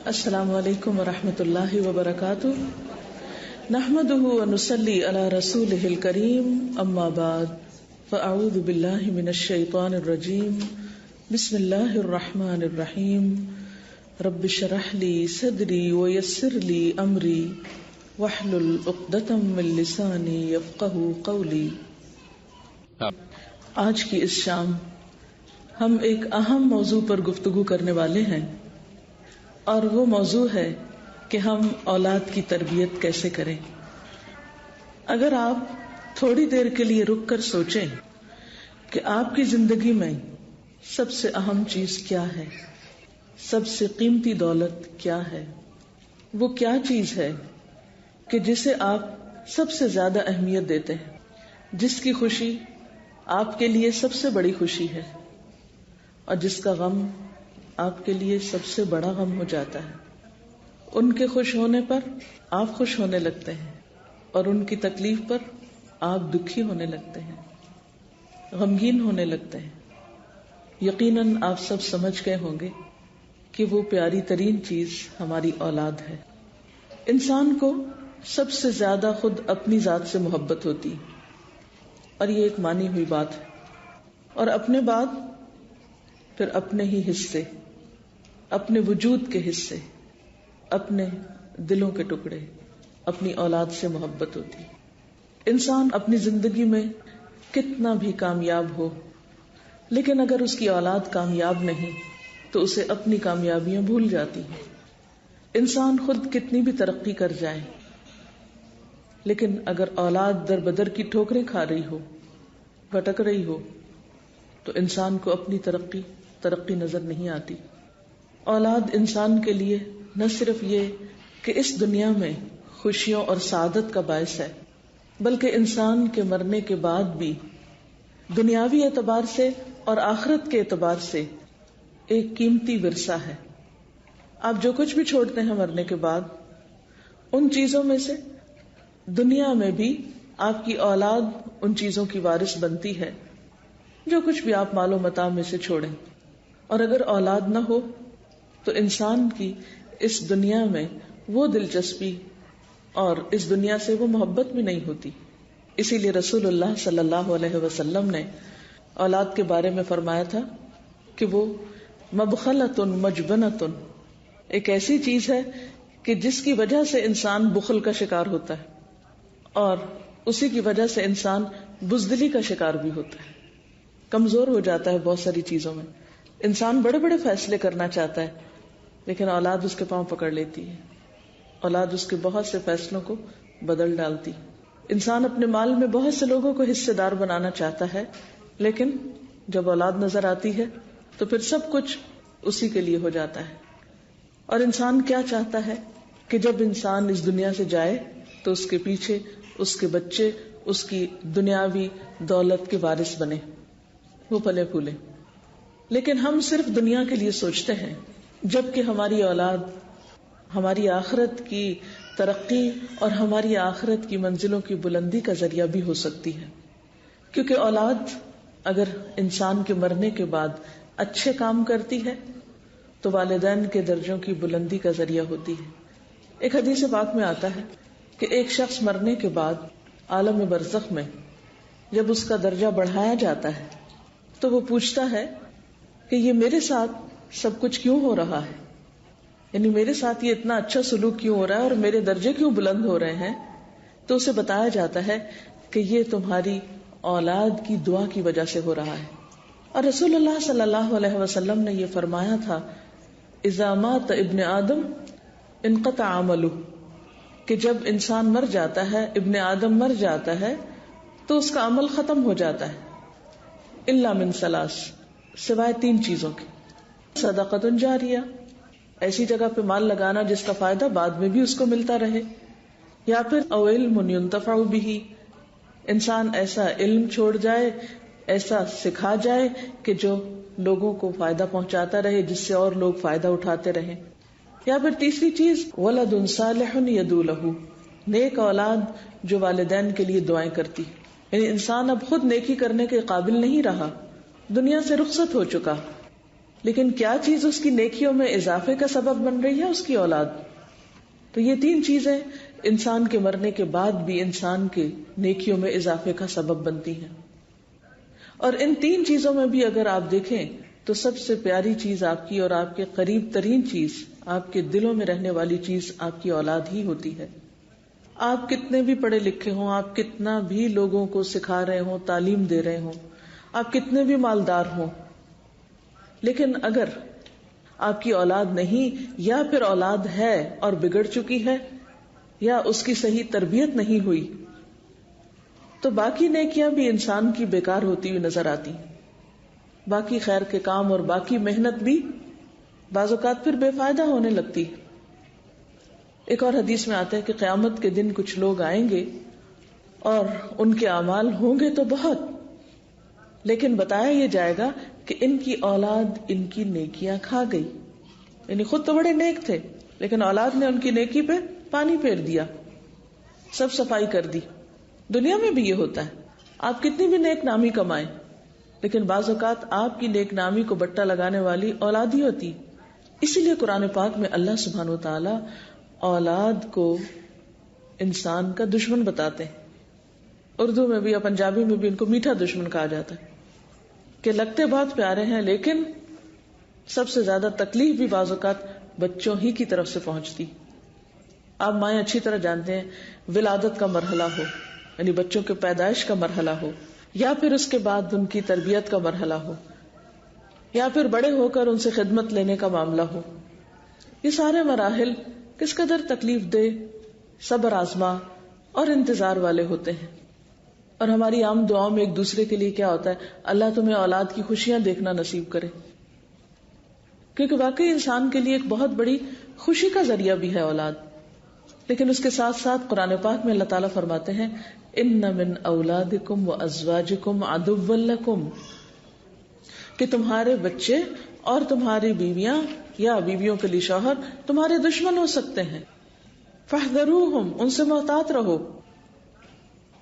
السلام علیکم ورحمۃ اللہ وبرکاتہ، نحمده ونصلی علی رسوله الکریم، اما بعد فاعوذ باللہ من الشیطان الرجیم، بسم اللہ الرحمن الرحیم، رب اشرح لی صدری ویسر لی امری واحلل عقدۃ من لسانی یفقہوا قولی۔ آج کی اس شام ہم ایک اہم موضوع پر گفتگو کرنے والے ہیں، اور وہ موضوع ہے کہ ہم اولاد کی تربیت کیسے کریں۔ اگر آپ تھوڑی دیر کے لیے رک کر سوچیں کہ آپ کی زندگی میں سب سے اہم چیز کیا ہے، سب سے قیمتی دولت کیا ہے، وہ کیا چیز ہے کہ جسے آپ سب سے زیادہ اہمیت دیتے ہیں، جس کی خوشی آپ کے لیے سب سے بڑی خوشی ہے، اور جس کا غم آپ کے لیے سب سے بڑا غم ہو جاتا ہے۔ ان کے خوش ہونے پر آپ خوش ہونے لگتے ہیں، اور ان کی تکلیف پر آپ دکھی ہونے لگتے ہیں، غمگین ہونے لگتے ہیں۔ یقیناً آپ سب سمجھ گئے ہوں گے کہ وہ پیاری ترین چیز ہماری اولاد ہے۔ انسان کو سب سے زیادہ خود اپنی ذات سے محبت ہوتی ہے، اور یہ ایک مانی ہوئی بات ہے، اور اپنے بعد پھر اپنے ہی حصے، اپنے وجود کے حصے، اپنے دلوں کے ٹکڑے، اپنی اولاد سے محبت ہوتی۔ انسان اپنی زندگی میں کتنا بھی کامیاب ہو، لیکن اگر اس کی اولاد کامیاب نہیں تو اسے اپنی کامیابیاں بھول جاتی ہیں۔ انسان خود کتنی بھی ترقی کر جائے، لیکن اگر اولاد در بدر کی ٹھوکریں کھا رہی ہو، بھٹک رہی ہو، تو انسان کو اپنی ترقی نظر نہیں آتی۔ اولاد انسان کے لیے نہ صرف یہ کہ اس دنیا میں خوشیوں اور سعادت کا باعث ہے، بلکہ انسان کے مرنے کے بعد بھی دنیاوی اعتبار سے اور آخرت کے اعتبار سے ایک قیمتی ورثہ ہے۔ آپ جو کچھ بھی چھوڑتے ہیں مرنے کے بعد، ان چیزوں میں سے دنیا میں بھی آپ کی اولاد ان چیزوں کی وارث بنتی ہے، جو کچھ بھی آپ مال و متاع میں سے چھوڑیں۔ اور اگر اولاد نہ ہو تو انسان کی اس دنیا میں وہ دلچسپی اور اس دنیا سے وہ محبت بھی نہیں ہوتی۔ اسی لیے رسول اللہ صلی اللہ علیہ وسلم نے اولاد کے بارے میں فرمایا تھا کہ وہ مبخلۃ مجبنۃ، ایک ایسی چیز ہے کہ جس کی وجہ سے انسان بخل کا شکار ہوتا ہے، اور اسی کی وجہ سے انسان بزدلی کا شکار بھی ہوتا ہے، کمزور ہو جاتا ہے بہت ساری چیزوں میں۔ انسان بڑے بڑے فیصلے کرنا چاہتا ہے، لیکن اولاد اس کے پاؤں پکڑ لیتی ہے، اولاد اس کے بہت سے فیصلوں کو بدل ڈالتی۔ انسان اپنے مال میں بہت سے لوگوں کو حصے دار بنانا چاہتا ہے، لیکن جب اولاد نظر آتی ہے تو پھر سب کچھ اسی کے لیے ہو جاتا ہے۔ اور انسان کیا چاہتا ہے کہ جب انسان اس دنیا سے جائے تو اس کے پیچھے اس کے بچے اس کی دنیاوی دولت کے وارث بنے، وہ پلے پھولے۔ لیکن ہم صرف دنیا کے لیے سوچتے ہیں، جبکہ ہماری اولاد ہماری آخرت کی ترقی اور ہماری آخرت کی منزلوں کی بلندی کا ذریعہ بھی ہو سکتی ہے، کیونکہ اولاد اگر انسان کے مرنے کے بعد اچھے کام کرتی ہے تو والدین کے درجوں کی بلندی کا ذریعہ ہوتی ہے۔ ایک حدیث پاک میں آتا ہے کہ ایک شخص مرنے کے بعد عالم برزخ میں جب اس کا درجہ بڑھایا جاتا ہے تو وہ پوچھتا ہے کہ یہ میرے ساتھ سب کچھ کیوں ہو رہا ہے، یعنی میرے ساتھ یہ اتنا اچھا سلوک کیوں ہو رہا ہے اور میرے درجے کیوں بلند ہو رہے ہیں؟ تو اسے بتایا جاتا ہے کہ یہ تمہاری اولاد کی دعا کی وجہ سے ہو رہا ہے۔ اور رسول اللہ صلی اللہ علیہ وسلم نے یہ فرمایا تھا، اذا مات ابن آدم انقطع عملہ، کہ جب انسان مر جاتا ہے، ابن آدم مر جاتا ہے تو اس کا عمل ختم ہو جاتا ہے، الا من ثلاث، سوائے تین چیزوں کے۔ صدقۃ جاریہ، ایسی جگہ پہ مال لگانا جس کا فائدہ بعد میں بھی اس کو ملتا رہے، یا پھر او علم ينتفع به، انسان ایسا علم چھوڑ جائے، ایسا سکھا جائے کہ جو لوگوں کو فائدہ پہنچاتا رہے، جس سے اور لوگ فائدہ اٹھاتے رہیں، یا پھر تیسری چیز ولد صالح يدعو له، نیک اولاد جو والدین کے لیے دعائیں کرتی۔ یعنی انسان اب خود نیکی کرنے کے قابل نہیں رہا، دنیا سے رخصت ہو چکا، لیکن کیا چیز اس کی نیکیوں میں اضافے کا سبب بن رہی ہے؟ اس کی اولاد. تو یہ 3 چیزیں انسان کے مرنے کے بعد بھی انسان کے نیکیوں میں اضافے کا سبب بنتی ہیں. اور ان 3 چیزوں میں بھی اگر آپ دیکھیں تو سب سے پیاری چیز آپ کی اور آپ کے قریب ترین چیز، آپ کے دلوں میں رہنے والی چیز آپ کی اولاد ہی ہوتی ہے. آپ کتنے بھی پڑھے لکھے ہوں، آپ کتنا بھی لوگوں کو سکھا رہے ہوں، تعلیم دے رہے ہوں، آپ کتنے بھی مالدار ہوں، لیکن اگر آپ کی اولاد نہیں، یا پھر اولاد ہے اور بگڑ چکی ہے، یا اس کی صحیح تربیت نہیں ہوئی، تو باقی نیکیاں بھی انسان کی بیکار ہوتی ہوئی نظر آتی. باقی خیر کے کام اور باقی محنت بھی بعض اوقات پھر بے فائدہ ہونے لگتی. ایک اور حدیث میں آتا ہے کہ قیامت کے دن کچھ لوگ آئیں گے اور ان کے اعمال ہوں گے تو بہت، لیکن بتایا یہ جائے گا کہ ان کی اولاد ان کی نیکیاں کھا گئی. یعنی خود تو بڑے نیک تھے لیکن اولاد نے ان کی نیکی پہ پانی پھیر دیا، سب صفائی کر دی. دنیا میں بھی یہ ہوتا ہے، آپ کتنی بھی نیک نامی کمائیں لیکن بعض اوقات آپ کی نیک نامی کو بٹا لگانے والی اولاد ہی ہوتی. اسی لیے قرآن پاک میں اللہ سبحانہ وتعالی اولاد کو انسان کا دشمن بتاتے ہیں. اردو میں بھی یا پنجابی میں بھی ان کو میٹھا دشمن کہا جاتا ہے کہ لگتے بہت پیارے ہیں لیکن سب سے زیادہ تکلیف بھی بعض اوقات بچوں ہی کی طرف سے پہنچتی. آپ مائیں اچھی طرح جانتے ہیں، ولادت کا مرحلہ ہو یعنی بچوں کے پیدائش کا مرحلہ ہو، یا پھر اس کے بعد ان کی تربیت کا مرحلہ ہو، یا پھر بڑے ہو کر ان سے خدمت لینے کا معاملہ ہو، یہ سارے مراحل کس قدر تکلیف دہ، صبر آزما اور انتظار والے ہوتے ہیں. اور ہماری عام دعاؤں میں ایک دوسرے کے لیے کیا ہوتا ہے؟ اللہ تمہیں اولاد کی خوشیاں دیکھنا نصیب کرے، کیونکہ واقعی انسان کے لیے ایک بہت بڑی خوشی کا ذریعہ بھی ہے اولاد. لیکن اس کے ساتھ ساتھ قرآن پاک میں اللہ تعالیٰ فرماتے ہیں ان من اولادکم وازواجکم عدوا لکم، کہ تمہارے بچے اور تمہاری بیویاں یا بیویوں کے لیے شوہر تمہارے دشمن ہو سکتے ہیں. فاحذروہم، ان سے محتاط رہو.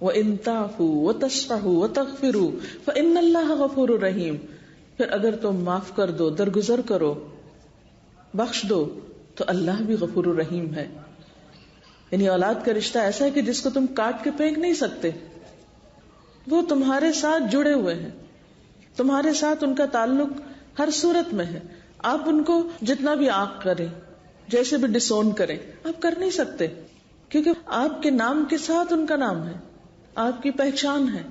وَإِن تَعْفُوا وَتَصْفَحُوا وَتَغْفِرُوا فَإِنَّ اللَّهَ غَفُورٌ رَحِيمٌ، پھر اگر تم معاف کر دو، درگزر کرو، بخش دو تو اللہ بھی غفور الرحیم ہے. یعنی اولاد کا رشتہ ایسا ہے کہ جس کو تم کاٹ کے پھینک نہیں سکتے، وہ تمہارے ساتھ جڑے ہوئے ہیں، تمہارے ساتھ ان کا تعلق ہر صورت میں ہے. آپ ان کو جتنا بھی آنکھ کریں، جیسے بھی ڈسون کریں، آپ کر نہیں سکتے، کیونکہ آپ کے نام کے ساتھ ان کا نام ہے، آپ کی پہچان ہے،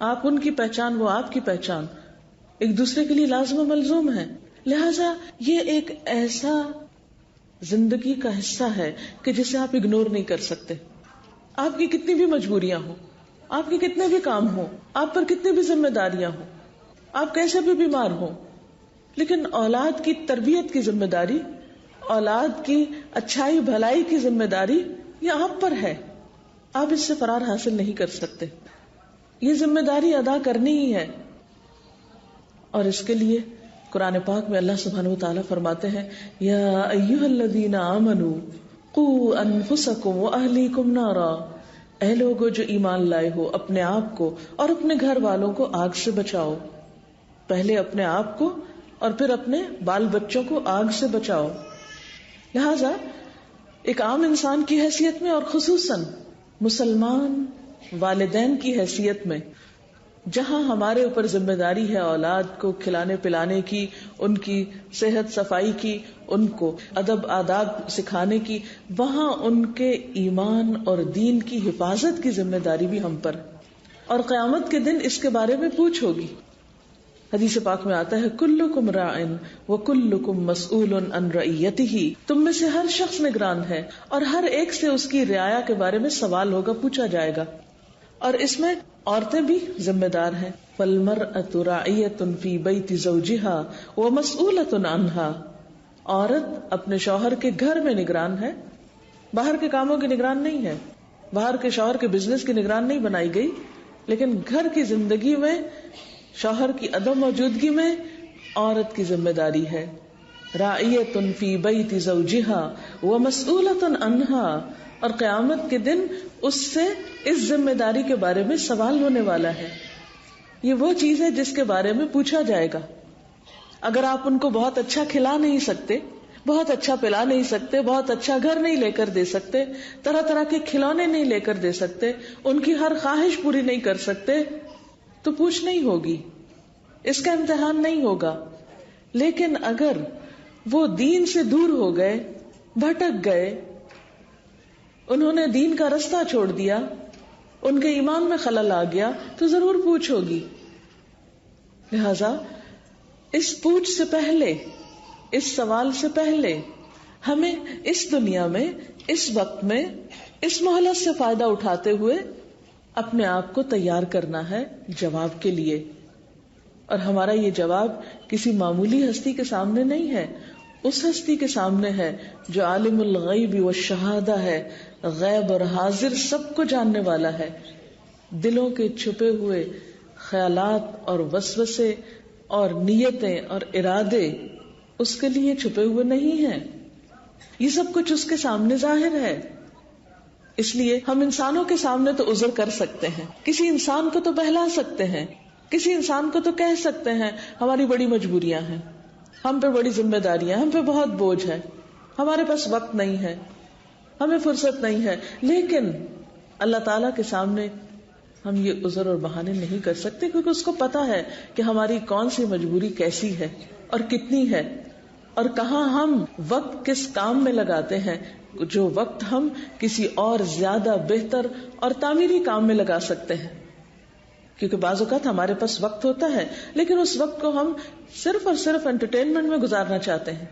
آپ ان کی پہچان، وہ آپ کی پہچان، ایک دوسرے کے لیے لازم و ملزوم ہے. لہذا یہ ایک ایسا زندگی کا حصہ ہے کہ جسے آپ اگنور نہیں کر سکتے. آپ کی کتنی بھی مجبوریاں ہوں، آپ کے کتنے بھی کام ہوں، آپ پر کتنی بھی ذمہ داریاں ہوں، آپ کیسے بھی بیمار ہوں، لیکن اولاد کی تربیت کی ذمہ داری، اولاد کی اچھائی بھلائی کی ذمہ داری یہ آپ پر ہے. آپ اس سے فرار حاصل نہیں کر سکتے، یہ ذمہ داری ادا کرنی ہی ہے. اور اس کے لیے قرآن پاک میں اللہ سبحانہ وتعالیٰ فرماتے ہیں یا ایھا الذین آمنوا قوا انفسکم واہلیکم نارا، اے لوگو جو ایمان لائے ہو، اپنے آپ کو اور اپنے گھر والوں کو آگ سے بچاؤ. پہلے اپنے آپ کو اور پھر اپنے بال بچوں کو آگ سے بچاؤ. لہذا ایک عام انسان کی حیثیت میں اور خصوصاً مسلمان والدین کی حیثیت میں، جہاں ہمارے اوپر ذمہ داری ہے اولاد کو کھلانے پلانے کی، ان کی صحت صفائی کی، ان کو ادب آداب سکھانے کی، وہاں ان کے ایمان اور دین کی حفاظت کی ذمہ داری بھی ہم پر. اور قیامت کے دن اس کے بارے میں پوچھ ہوگی. حدیث پاک میں آتا ہے کلکم راع وکلکم مسئول عن رعیتہ، تم میں سے ہر شخص نگران ہے اور ہر ایک سے اس کی رعایا کے بارے میں سوال ہوگا، پوچھا جائے گا. اور اس میں عورتیں بھی ذمہ دار ہیں. فالمرأة راعیۃ فی بیت زوجہا ومسئولۃ عنہا، عورت اپنے شوہر کے گھر میں نگران ہے، باہر کے کاموں کی نگران نہیں ہے، باہر کے شوہر کے بزنس کی نگران نہیں بنائی گئی، لیکن گھر کی زندگی میں شوہر کی عدم موجودگی میں عورت کی ذمہ داری ہے. راعیۃ فی بیت زوجہا ومسئولۃ عنہا، اور قیامت کے دن اس سے اس ذمہ داری کے بارے میں سوال ہونے والا ہے. یہ وہ چیز ہے جس کے بارے میں پوچھا جائے گا. اگر آپ ان کو بہت اچھا کھلا نہیں سکتے، بہت اچھا پلا نہیں سکتے، بہت اچھا گھر نہیں لے کر دے سکتے، طرح طرح کے کھلونے نہیں لے کر دے سکتے، ان کی ہر خواہش پوری نہیں کر سکتے، تو پوچھ نہیں ہوگی، اس کا امتحان نہیں ہوگا. لیکن اگر وہ دین سے دور ہو گئے، بھٹک گئے، انہوں نے دین کا رستہ چھوڑ دیا، ان کے ایمان میں خلل آ گیا، تو ضرور پوچھ ہوگی. لہذا اس پوچھ سے پہلے، اس سوال سے پہلے ہمیں اس دنیا میں، اس وقت میں، اس مہلت سے فائدہ اٹھاتے ہوئے اپنے آپ کو تیار کرنا ہے جواب کے لیے. اور ہمارا یہ جواب کسی معمولی ہستی کے سامنے نہیں ہے، اس ہستی کے سامنے ہے جو عالم الغیب والشہادہ ہے، غیب اور حاضر سب کو جاننے والا ہے. دلوں کے چھپے ہوئے خیالات اور وسوسے اور نیتیں اور ارادے اس کے لیے چھپے ہوئے نہیں ہیں، یہ سب کچھ اس کے سامنے ظاہر ہے. اس لیے ہم انسانوں کے سامنے تو عذر کر سکتے ہیں، کسی انسان کو تو بہلا سکتے ہیں، کسی انسان کو تو کہہ سکتے ہیں ہماری بڑی مجبوریاں ہیں، ہم پہ بڑی ذمہ داریاں، ہم پہ بہت بوجھ ہے، ہمارے پاس وقت نہیں ہے، ہمیں فرصت نہیں ہے. لیکن اللہ تعالیٰ کے سامنے ہم یہ عذر اور بہانے نہیں کر سکتے، کیونکہ اس کو پتا ہے کہ ہماری کون سی مجبوری کیسی ہے اور کتنی ہے، اور کہاں ہم وقت کس کام میں لگاتے ہیں جو وقت ہم کسی اور زیادہ بہتر اور تعمیری کام میں لگا سکتے ہیں. کیونکہ بعض اوقات ہمارے پاس وقت ہوتا ہے لیکن اس وقت کو ہم صرف اور صرف انٹرٹینمنٹ میں گزارنا چاہتے ہیں.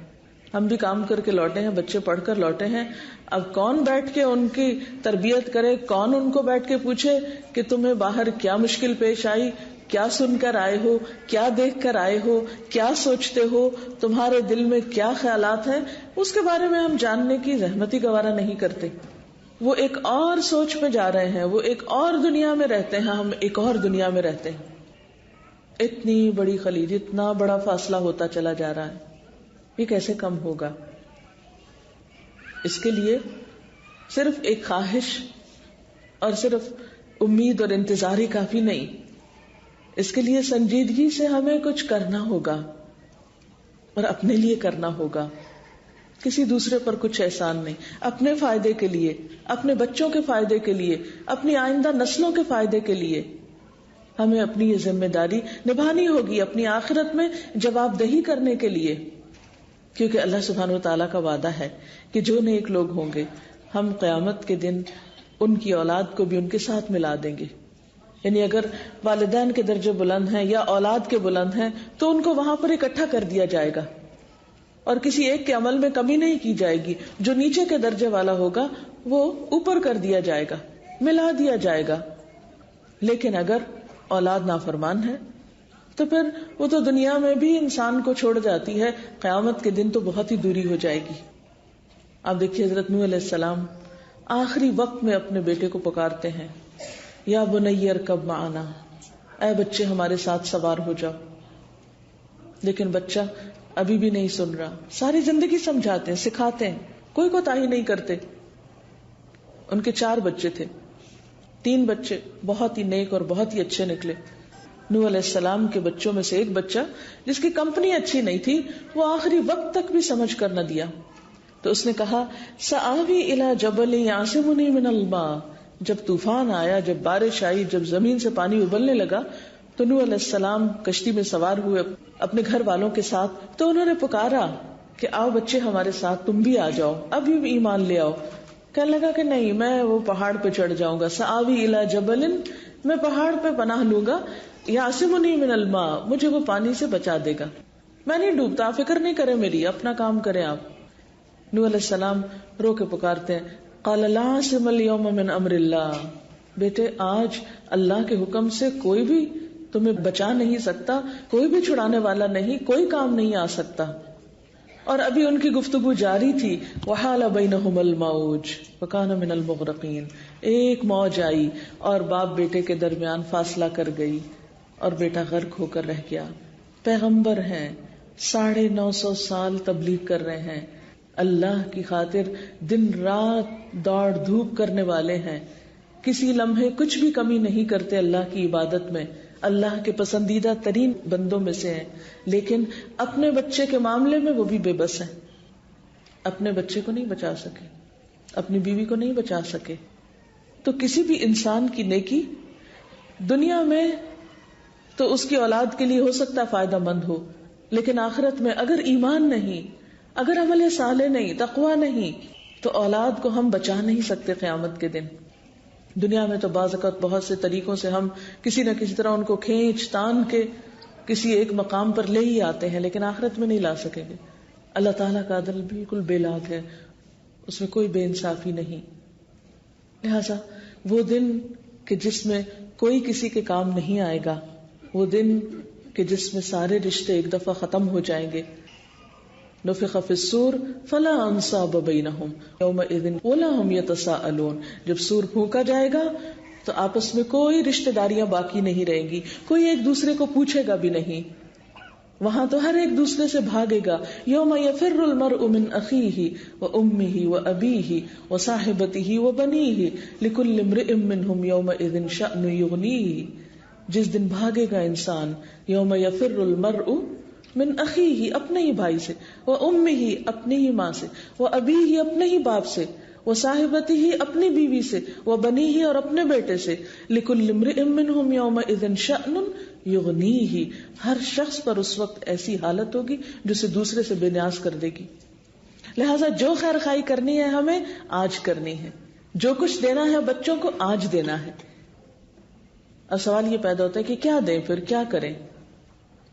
ہم بھی کام کر کے لوٹے ہیں، بچے پڑھ کر لوٹے ہیں، اب کون بیٹھ کے ان کی تربیت کرے، کون ان کو بیٹھ کے پوچھے کہ تمہیں باہر کیا مشکل پیش آئی، کیا سن کر آئے ہو، کیا دیکھ کر آئے ہو، کیا سوچتے ہو، تمہارے دل میں کیا خیالات ہیں، اس کے بارے میں ہم جاننے کی زحمت ہی گوارا نہیں کرتے. وہ ایک اور سوچ میں جا رہے ہیں، وہ ایک اور دنیا میں رہتے ہیں، ہم ایک اور دنیا میں رہتے ہیں. اتنی بڑی خلیج، اتنا بڑا فاصلہ ہوتا چلا جا رہا ہے، یہ کیسے کم ہوگا؟ اس کے لیے صرف ایک خواہش اور صرف امید اور انتظار ہی کافی نہیں، اس کے لیے سنجیدگی سے ہمیں کچھ کرنا ہوگا اور اپنے لیے کرنا ہوگا. کسی دوسرے پر کچھ احسان نہیں، اپنے فائدے کے لیے، اپنے بچوں کے فائدے کے لیے، اپنی آئندہ نسلوں کے فائدے کے لیے ہمیں اپنی یہ ذمہ داری نبھانی ہوگی، اپنی آخرت میں جواب دہی کرنے کے لیے. کیونکہ اللہ سبحانہ وتعالیٰ کا وعدہ ہے کہ جو نیک لوگ ہوں گے ہم قیامت کے دن ان کی اولاد کو بھی ان کے ساتھ ملا دیں گے. یعنی اگر والدین کے درجے بلند ہیں یا اولاد کے بلند ہیں تو ان کو وہاں پر اکٹھا کر دیا جائے گا اور کسی ایک کے عمل میں کمی نہیں کی جائے گی. جو نیچے کے درجے والا ہوگا وہ اوپر کر دیا جائے گا، ملا دیا جائے گا. لیکن اگر اولاد نافرمان ہے تو پھر وہ تو دنیا میں بھی انسان کو چھوڑ جاتی ہے، قیامت کے دن تو بہت ہی دوری ہو جائے گی. آپ دیکھیے حضرت نوح علیہ السلام آخری وقت میں اپنے بیٹے کو پکارتے ہیں، یا بنی ارکب معنا، اے بچے ہمارے ساتھ سوار ہو جاؤ. لیکن بچہ ابھی بھی نہیں سن رہا. ساری زندگی سمجھاتے ہیں، سکھاتے ہیں، کوئی کوتاہی نہیں کرتے. ان کے 4 بچے تھے، 3 بچے بہت ہی نیک اور بہت ہی اچھے نکلے. نوح علیہ السلام کے بچوں میں سے ایک بچہ جس کی کمپنی اچھی نہیں تھی، وہ آخری وقت تک بھی سمجھ کر نہ دیا. تو اس نے کہا سآوی الی جبل یعصمنی من الماء. جب طوفان آیا، جب بارش آئی، جب زمین سے پانی ابلنے لگا تو نوح علیہ السلام کشتی میں سوار ہوئے اپنے گھر والوں کے ساتھ. تو انہوں نے پکارا کہ آؤ بچے ہمارے ساتھ، تم بھی آ جاؤ، ابھی بھی ایمان لے آؤ. کہنے لگا کہ نہیں، میں وہ پہاڑ پہ چڑھ جاؤں گا. سآوی الی جبل، میں پہاڑ پہ پناہ لوں گا، یعصمنی من الماء، مجھے وہ پانی سے بچا دے گا، میں نہیں ڈوبتا، فکر نہیں کرے میری، اپنا کام کریں آپ. نوح علیہ السلام رو کے پکارتے ہیں، قال لا عاصم اليوم من امر اللہ. بیٹے آج اللہ کے حکم سے کوئی بھی تمہیں بچا نہیں سکتا، کوئی بھی چھڑانے والا نہیں، کوئی کام نہیں آ سکتا. اور ابھی ان کی گفتگو جاری تھی. وحال بینہم الموج فکان من المغرقین. ایک موج آئی اور باپ بیٹے کے درمیان فاصلہ کر گئی اور بیٹا غرق ہو کر رہ گیا. پیغمبر ہیں، 950 سال تبلیغ کر رہے ہیں، اللہ کی خاطر دن رات دوڑ دھوپ کرنے والے ہیں، کسی لمحے کچھ بھی کمی نہیں کرتے اللہ کی عبادت میں، اللہ کے پسندیدہ ترین بندوں میں سے ہیں، لیکن اپنے بچے کے معاملے میں وہ بھی بے بس ہیں. اپنے بچے کو نہیں بچا سکے، اپنی بیوی کو نہیں بچا سکے. تو کسی بھی انسان کی نیکی دنیا میں تو اس کی اولاد کے لیے ہو سکتا ہے فائدہ مند ہو، لیکن آخرت میں اگر ایمان نہیں، اگر عمل صالح نہیں، تقوی نہیں، تو اولاد کو ہم بچا نہیں سکتے قیامت کے دن. دنیا میں تو بعض اوقات بہت سے طریقوں سے ہم کسی نہ کسی طرح ان کو کھینچ تان کے کسی ایک مقام پر لے ہی آتے ہیں، لیکن آخرت میں نہیں لا سکیں گے. اللہ تعالیٰ کا عدل بالکل بے لاگ ہے، اس میں کوئی بے انصافی نہیں. لہذا وہ دن کہ جس میں کوئی کسی کے کام نہیں آئے گا، وہ دن کہ جس میں سارے رشتے ایک دفعہ ختم ہو جائیں گے. نفخ فی الصور فلا انصاب بینہم یومئذ ولا هم یتساءلون. جب سور پھونکا جائے گا تو آپس میں کوئی رشتہ داریاں باقی نہیں رہیں گی، کوئی ایک دوسرے کو پوچھے گا بھی نہیں. وہاں تو ہر ایک دوسرے سے بھاگے گا. یوم یفر المرء من اخیہ وامہ وابیہ وصاحبتہ وبنیہ لکل امرئ منہم یومئذ شأن یغنیہ. جس دن بھاگے گا انسان، یوم یفر المرء من اخیہ اپنے ہی بھائی سے، وامہ اپنی ہی ماں سے، وابیہ اپنے ہی باپ سے، وصاحبتہ اپنی بیوی سے، وبنیہ اور اپنے بیٹے سے. لکل امرئ منہم یومئذ شأن یغنیہ. ہر شخص پر اس وقت ایسی حالت ہوگی جو اسے دوسرے سے بے نیاز کر دے گی. لہٰذا جو خیر خائی کرنی ہے ہمیں آج کرنی ہے، جو کچھ دینا ہے بچوں کو آج دینا ہے. اب سوال یہ پیدا ہوتا ہے کہ کیا دیں، پھر کیا کریں؟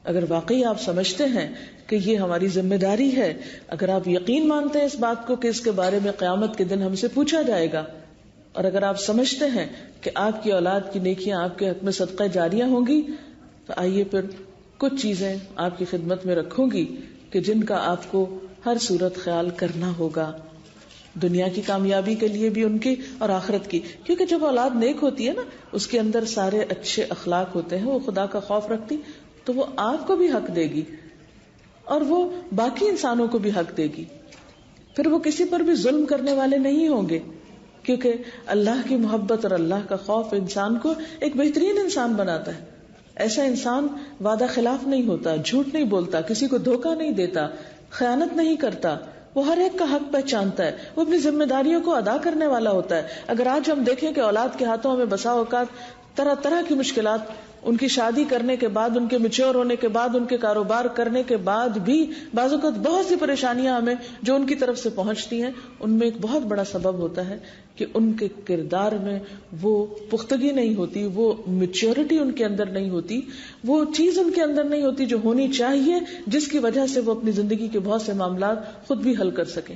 اگر واقعی آپ سمجھتے ہیں کہ یہ ہماری ذمہ داری ہے، اگر آپ یقین مانتے ہیں اس بات کو کہ اس کے بارے میں قیامت کے دن ہم سے پوچھا جائے گا، اور اگر آپ سمجھتے ہیں کہ آپ کی اولاد کی نیکیاں آپ کے حق میں صدقہ جاریہ ہوں گی، تو آئیے پھر کچھ چیزیں آپ کی خدمت میں رکھوں گی کہ جن کا آپ کو ہر صورت خیال کرنا ہوگا، دنیا کی کامیابی کے لیے بھی ان کی اور آخرت کی. کیونکہ جب اولاد نیک ہوتی ہے نا، اس کے اندر سارے اچھے اخلاق ہوتے ہیں، وہ خدا کا خوف رکھتی، تو وہ آپ کو بھی حق دے گی اور وہ باقی انسانوں کو بھی حق دے گی. پھر وہ کسی پر بھی ظلم کرنے والے نہیں ہوں گے، کیونکہ اللہ کی محبت اور اللہ کا خوف انسان کو ایک بہترین انسان بناتا ہے. ایسا انسان وعدہ خلاف نہیں ہوتا، جھوٹ نہیں بولتا، کسی کو دھوکہ نہیں دیتا، خیانت نہیں کرتا، وہ ہر ایک کا حق پہچانتا ہے، وہ اپنی ذمہ داریوں کو ادا کرنے والا ہوتا ہے. اگر آج ہم دیکھیں کہ اولاد کے ہاتھوں ہمیں بسا اوقات طرح طرح کی مشکلات، ان کی شادی کرنے کے بعد، ان کے میچور ہونے کے بعد، ان کے کاروبار کرنے کے بعد بھی بعض اوقات بہت سی پریشانیاں ہمیں جو ان کی طرف سے پہنچتی ہیں، ان میں ایک بہت بڑا سبب ہوتا ہے کہ ان کے کردار میں وہ پختگی نہیں ہوتی، وہ میچورٹی ان کے اندر نہیں ہوتی، وہ چیز ان کے اندر نہیں ہوتی جو ہونی چاہیے، جس کی وجہ سے وہ اپنی زندگی کے بہت سے معاملات خود بھی حل کر سکیں.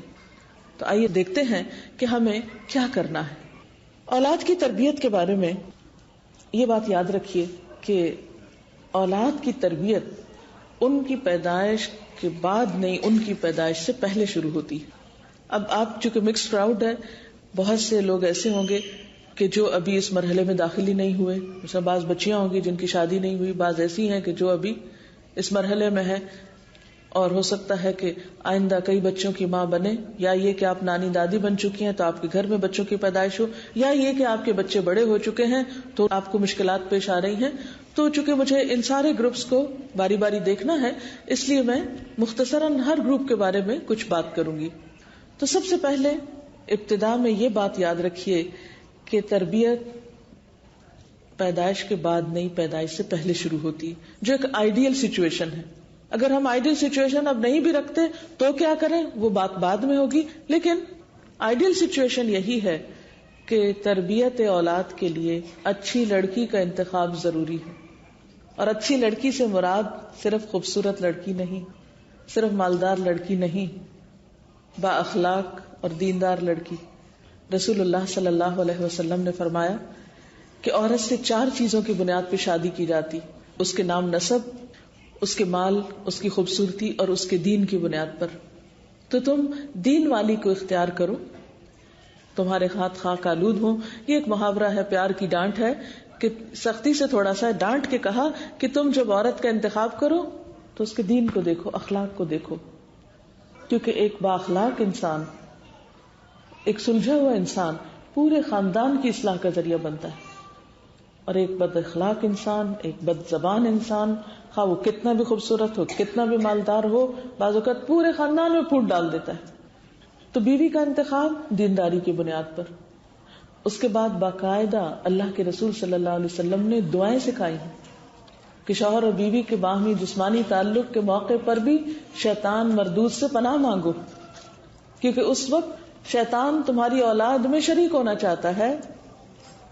تو آئیے دیکھتے ہیں کہ ہمیں کیا کرنا ہے. اولاد کی تربیت کے بارے میں یہ بات یاد رکھیے کہ اولاد کی تربیت ان کی پیدائش کے بعد نہیں، ان کی پیدائش سے پہلے شروع ہوتی. اب آپ چونکہ مکس کراؤڈ ہے، بہت سے لوگ ایسے ہوں گے کہ جو ابھی اس مرحلے میں داخل ہی نہیں ہوئے، مثلا بعض بچیاں ہوں گی جن کی شادی نہیں ہوئی، بعض ایسی ہیں کہ جو ابھی اس مرحلے میں ہے، اور ہو سکتا ہے کہ آئندہ کئی بچوں کی ماں بنے، یا یہ کہ آپ نانی دادی بن چکی ہیں تو آپ کے گھر میں بچوں کی پیدائش ہو، یا یہ کہ آپ کے بچے بڑے ہو چکے ہیں تو آپ کو مشکلات پیش آ رہی ہیں. تو چونکہ مجھے ان سارے گروپس کو باری باری دیکھنا ہے، اس لیے میں مختصراً ہر گروپ کے بارے میں کچھ بات کروں گی. تو سب سے پہلے ابتدا میں یہ بات یاد رکھیے کہ تربیت پیدائش کے بعد نہیں، پیدائش سے پہلے شروع ہوتی، جو ایک آئیڈیل سچویشن ہے. اگر ہم آئیڈیل سچویشن اب نہیں بھی رکھتے تو کیا کریں، وہ بات بعد میں ہوگی، لیکن آئیڈیل سچویشن یہی ہے کہ تربیت اولاد کے لیے اچھی لڑکی کا انتخاب ضروری ہے. اور اچھی لڑکی سے مراد صرف خوبصورت لڑکی نہیں، صرف مالدار لڑکی نہیں، با اخلاق اور دیندار لڑکی. رسول اللہ صلی اللہ علیہ وسلم نے فرمایا کہ عورت سے 4 چیزوں کی بنیاد پہ شادی کی جاتی، اس کے نام نسب، اس کے مال، اس کی خوبصورتی اور اس کے دین کی بنیاد پر. تو تم دین والی کو اختیار کرو، تمہارے ہاتھ خاک آلود ہوں. یہ ایک محاورہ ہے، پیار کی ڈانٹ ہے کہ سختی سے تھوڑا سا ڈانٹ کے کہا کہ تم جب عورت کا انتخاب کرو تو اس کے دین کو دیکھو، اخلاق کو دیکھو، کیونکہ ایک با اخلاق انسان، ایک سلجھا ہوا انسان پورے خاندان کی اصلاح کا ذریعہ بنتا ہے. اور ایک بد اخلاق انسان، ایک بد زبان انسان، خواہ وہ کتنا بھی خوبصورت ہو، کتنا بھی مالدار ہو، بعض اوقات پورے خاندان میں پھوٹ ڈال دیتا ہے. تو بیوی کا انتخاب دینداری کی بنیاد پر. اس کے بعد باقاعدہ اللہ کے رسول صلی اللہ علیہ وسلم نے دعائیں سکھائی ہیں کہ شوہر اور بیوی کے باہمی جسمانی تعلق کے موقع پر بھی شیطان مردود سے پناہ مانگو، کیونکہ اس وقت شیطان تمہاری اولاد میں شریک ہونا چاہتا ہے.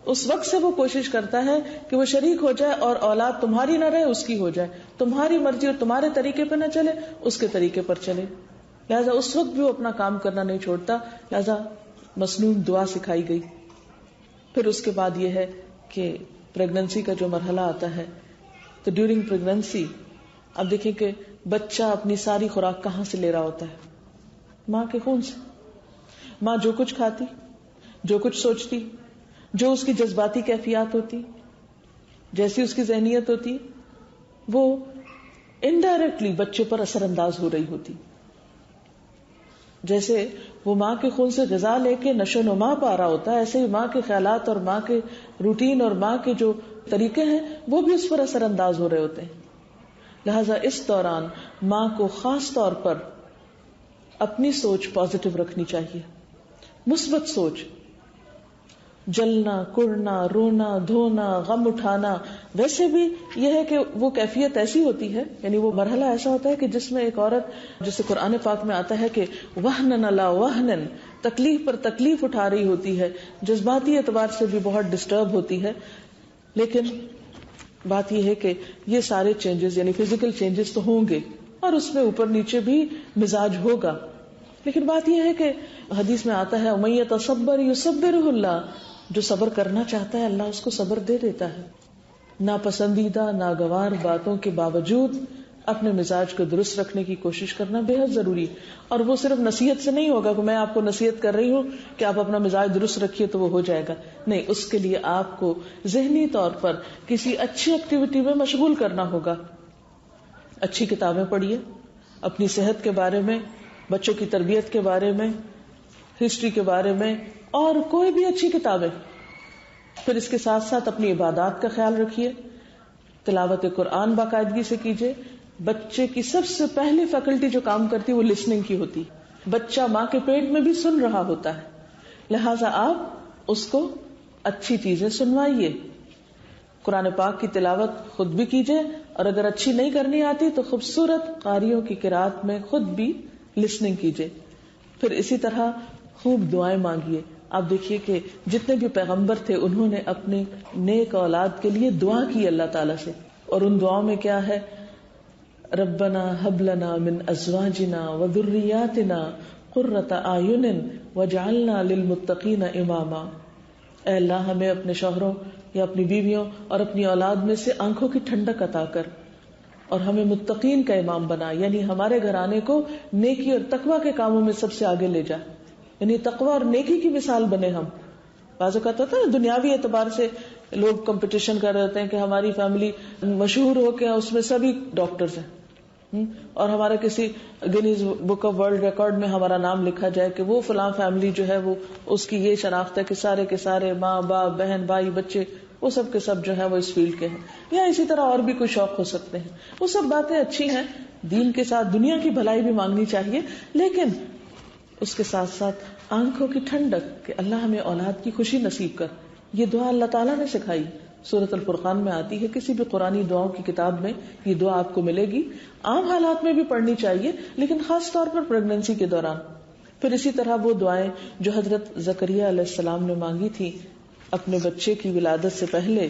اس وقت سے وہ کوشش کرتا ہے کہ وہ شریک ہو جائے اور اولاد تمہاری نہ رہے، اس کی ہو جائے، تمہاری مرضی اور تمہارے طریقے پہ نہ چلے، اس کے طریقے پر چلے. لہذا اس وقت بھی وہ اپنا کام کرنا نہیں چھوڑتا. لہذا مسنون دعا سکھائی گئی. پھر اس کے بعد یہ ہے کہ پریگننسی کا جو مرحلہ آتا ہے، تو ڈیورنگ پریگننسی اب دیکھیں کہ بچہ اپنی ساری خوراک کہاں سے لے رہا ہوتا ہے؟ ماں کے خون سے. ماں جو کچھ کھاتی، جو کچھ سوچتی، جو اس کی جذباتی کیفیات ہوتی، جیسی اس کی ذہنیت ہوتی، وہ انڈائریکٹلی بچے پر اثر انداز ہو رہی ہوتی. جیسے وہ ماں کے خون سے غذا لے کے نشو و نما پا رہا ہوتا ہے، ایسے ہی ماں کے خیالات اور ماں کے روٹین اور ماں کے جو طریقے ہیں وہ بھی اس پر اثر انداز ہو رہے ہوتے ہیں. لہذا اس دوران ماں کو خاص طور پر اپنی سوچ پازیٹو رکھنی چاہیے، مثبت سوچ. جلنا، کڑنا، رونا، دھونا، غم اٹھانا. ویسے بھی یہ ہے کہ وہ کیفیت ایسی ہوتی ہے، یعنی وہ مرحلہ ایسا ہوتا ہے کہ جس میں ایک عورت، جسے قرآن پاک میں آتا ہے کہ وہنن علی وہنن، تکلیف پر تکلیف اٹھا رہی ہوتی ہے، جذباتی اعتبار سے بھی بہت ڈسٹرب ہوتی ہے. لیکن بات یہ ہے کہ یہ سارے چینجز یعنی فزیکل چینجز تو ہوں گے اور اس میں اوپر نیچے بھی مزاج ہوگا. لیکن بات یہ ہے کہ حدیث میں آتا ہے وَمَن يَتَصَبَّرْ يُصَبِّرْهُ اللَّهُ، جو صبر کرنا چاہتا ہے اللہ اس کو صبر دے دیتا ہے. ناپسندیدہ ناگوار باتوں کے باوجود اپنے مزاج کو درست رکھنے کی کوشش کرنا بے حد ضروری. اور وہ صرف نصیحت سے نہیں ہوگا کہ میں آپ کو نصیحت کر رہی ہوں کہ آپ اپنا مزاج درست رکھیے تو وہ ہو جائے گا. نہیں، اس کے لیے آپ کو ذہنی طور پر کسی اچھی ایکٹیویٹی میں مشغول کرنا ہوگا. اچھی کتابیں پڑھیے، اپنی صحت کے بارے میں، بچوں کی تربیت کے بارے میں، ہسٹری کے بارے میں، اور کوئی بھی اچھی کتابیں. پھر اس کے ساتھ ساتھ اپنی عبادات کا خیال رکھیے، تلاوت قرآن باقاعدگی سے کیجیے. بچے کی سب سے پہلی فیکلٹی جو کام کرتی ہے وہ لسننگ کی ہوتی. بچہ ماں کے پیٹ میں بھی سن رہا ہوتا ہے، لہٰذا آپ اس کو اچھی چیزیں سنوائیے. قرآن پاک کی تلاوت خود بھی کیجیے، اور اگر اچھی نہیں کرنی آتی تو خوبصورت قاریوں کی قرات میں خود بھی لسننگ کیجیے. پھر اسی طرح خوب دعائیں مانگیے. آپ دیکھیے کہ جتنے بھی پیغمبر تھے انہوں نے اپنے نیک اولاد کے لیے دعا کی اللہ تعالیٰ سے، اور ان دعاؤں میں کیا ہے؟ ربنا ہب لنا من ازواجنا وذریاتنا قرۃ اعین واجعلنا للمتقین اماما. اے اللہ ہمیں اپنے شوہروں یا اپنی بیویوں اور اپنی اولاد میں سے آنکھوں کی ٹھنڈک عطا کر، اور ہمیں متقین کا امام بنا، یعنی ہمارے گھرانے کو نیکی اور تقوی کے کاموں میں سب سے آگے لے جا، یعنی تقوی اور نیکی کی مثال بنے ہم. بعض اوقات ہوتا ہے دنیاوی اعتبار سے لوگ کمپٹیشن کر رہے ہوتے ہیں کہ ہماری فیملی مشہور ہو کے اس میں سبھی ڈاکٹرز ہیں، اور ہمارا کسی Guinness book of world record میں ہمارا نام لکھا جائے کہ وہ فلاں فیملی جو ہے وہ اس کی یہ شناخت ہے کہ سارے کے سارے ماں باپ بہن بھائی بچے وہ سب کے سب جو ہے وہ اس فیلڈ کے ہیں. یا اسی طرح اور بھی کوئی شوق ہو سکتے ہیں. وہ سب باتیں اچھی ہیں، دین کے ساتھ دنیا کی بھلائی بھی مانگنی چاہیے، لیکن اس کے ساتھ ساتھ آنکھوں کی ٹھنڈک کہ اللہ ہمیں اولاد کی خوشی نصیب کر. یہ دعا اللہ تعالیٰ نے سکھائی، سورۃ الفرقان میں آتی ہے. کسی بھی قرآنی دعاؤں کی کتاب میں یہ دعا آپ کو ملے گی. عام حالات میں بھی پڑھنی چاہیے، لیکن خاص طور پر پریگننسی کے دوران. پھر اسی طرح وہ دعائیں جو حضرت زکریا علیہ السلام نے مانگی تھی اپنے بچے کی ولادت سے پہلے،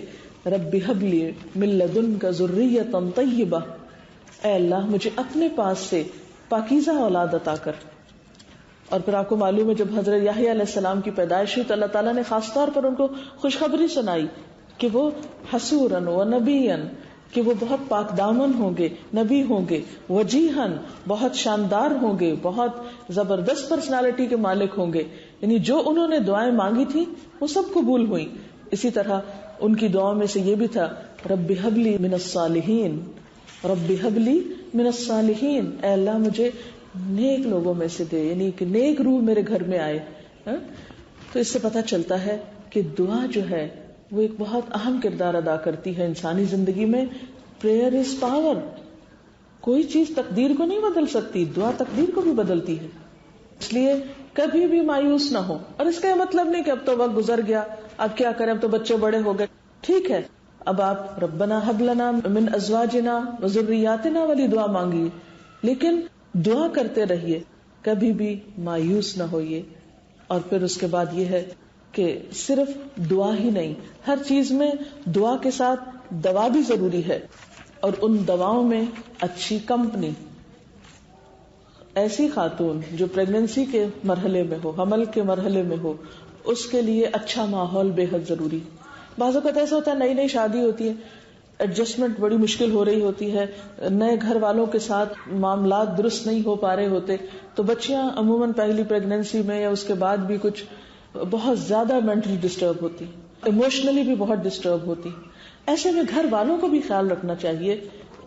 رب ہب لی من لدنک ذریۃ طیبہ، اے اللہ مجھے اپنے پاس سے پاکیزہ اولاد عطا کر. اور پھر آپ کو معلوم ہے جب حضرت یحییٰ علیہ السلام کی پیدائش ہوئی تو اللہ تعالیٰ نے خاص طور پر ان کو خوشخبری سنائی کہ وہ حسوراً و نبیًا، کہ وہ بہت پاک دامن ہوں گے، نبی ہوں گے، وجیہاً بہت شاندار ہوں گے، بہت زبردست پرسنالٹی کے مالک ہوں گے. یعنی جو انہوں نے دعائیں مانگی تھی وہ سب قبول ہوئی. اسی طرح ان کی دعاؤں میں سے یہ بھی تھا رب ہب لی من الصالحین، رب ہب لی من الصالحین، اے اللہ مجھے نیک لوگوں میں سے دے، یعنی کہ نیک روح میرے گھر میں آئے. تو اس سے پتہ چلتا ہے کہ دعا جو ہے وہ ایک بہت اہم کردار ادا کرتی ہے انسانی زندگی میں. Prayer is power. کوئی چیز تقدیر کو نہیں بدل سکتی، دعا تقدیر کو بھی بدلتی ہے. اس لیے کبھی بھی مایوس نہ ہو. اور اس کا یہ مطلب نہیں کہ اب تو وقت گزر گیا، اب کیا کریں، اب تو بچے بڑے ہو گئے. ٹھیک ہے، اب آپ ربنا ہب لنا من ازواجنا وذریاتنا والی دعا مانگیے، لیکن دعا کرتے رہیے، کبھی بھی مایوس نہ ہوئیے. اور پھر اس کے بعد یہ ہے کہ صرف دعا ہی نہیں، ہر چیز میں دعا کے ساتھ دوا بھی ضروری ہے. اور ان دواؤں میں اچھی کمپنی. ایسی خاتون جو پریگننسی کے مرحلے میں ہو، حمل کے مرحلے میں ہو، اس کے لیے اچھا ماحول بے حد ضروری. بعض اوقات ایسا ہوتا ہے نئی نئی شادی ہوتی ہے، ایڈجسٹمنٹ بڑی مشکل ہو رہی ہوتی ہے، نئے گھر والوں کے ساتھ معاملات درست نہیں ہو پا رہے ہوتے، تو بچیاں عموماً پہلی پریگننسی میں یا اس کے بعد بھی کچھ بہت زیادہ مینٹلی ڈسٹرب ہوتی، ایموشنلی بھی بہت ڈسٹرب ہوتی. ایسے میں گھر والوں کو بھی خیال رکھنا چاہیے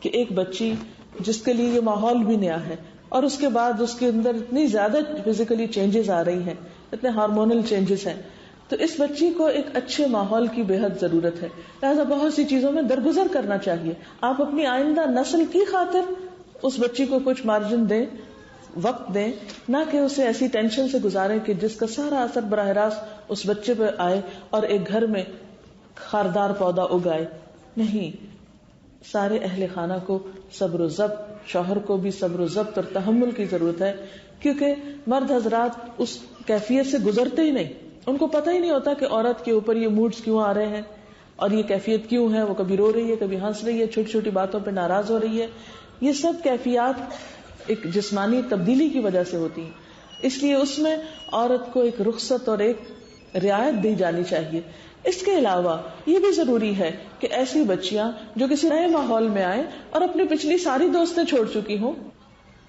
کہ ایک بچی جس کے لیے یہ ماحول بھی نیا ہے اور اس کے بعد اس کے اندر اتنی زیادہ فزیکلی چینجز آ رہی ہیں، اتنے ہارمونل چینجز ہیں، تو اس بچی کو ایک اچھے ماحول کی بے حد ضرورت ہے. لہٰذا بہت سی چیزوں میں درگزر کرنا چاہیے. آپ اپنی آئندہ نسل کی خاطر اس بچی کو کچھ مارجن دیں، وقت دیں، نہ کہ اسے ایسی ٹینشن سے گزاریں کہ جس کا سارا اثر براہ راست اس بچے پہ آئے اور ایک گھر میں خاردار پودا اگائے. نہیں، سارے اہل خانہ کو صبر و ضبط، شوہر کو بھی صبر و ضبط اور تحمل کی ضرورت ہے، کیونکہ مرد حضرات اس کیفیت سے گزرتے ہی نہیں. ان کو پتہ ہی نہیں ہوتا کہ عورت کے اوپر یہ موڈز کیوں آ رہے ہیں اور یہ کیفیت کیوں ہے. وہ کبھی رو رہی ہے، کبھی ہنس رہی ہے، چھوٹی چھوٹی باتوں پہ ناراض ہو رہی ہے. یہ سب کیفیات ایک جسمانی تبدیلی کی وجہ سے ہوتی ہیں. اس لیے اس میں عورت کو ایک رخصت اور ایک رعایت دی جانی چاہیے. اس کے علاوہ یہ بھی ضروری ہے کہ ایسی بچیاں جو کسی نئے ماحول میں آئیں اور اپنی پچھلی ساری دوستیں چھوڑ چکی ہوں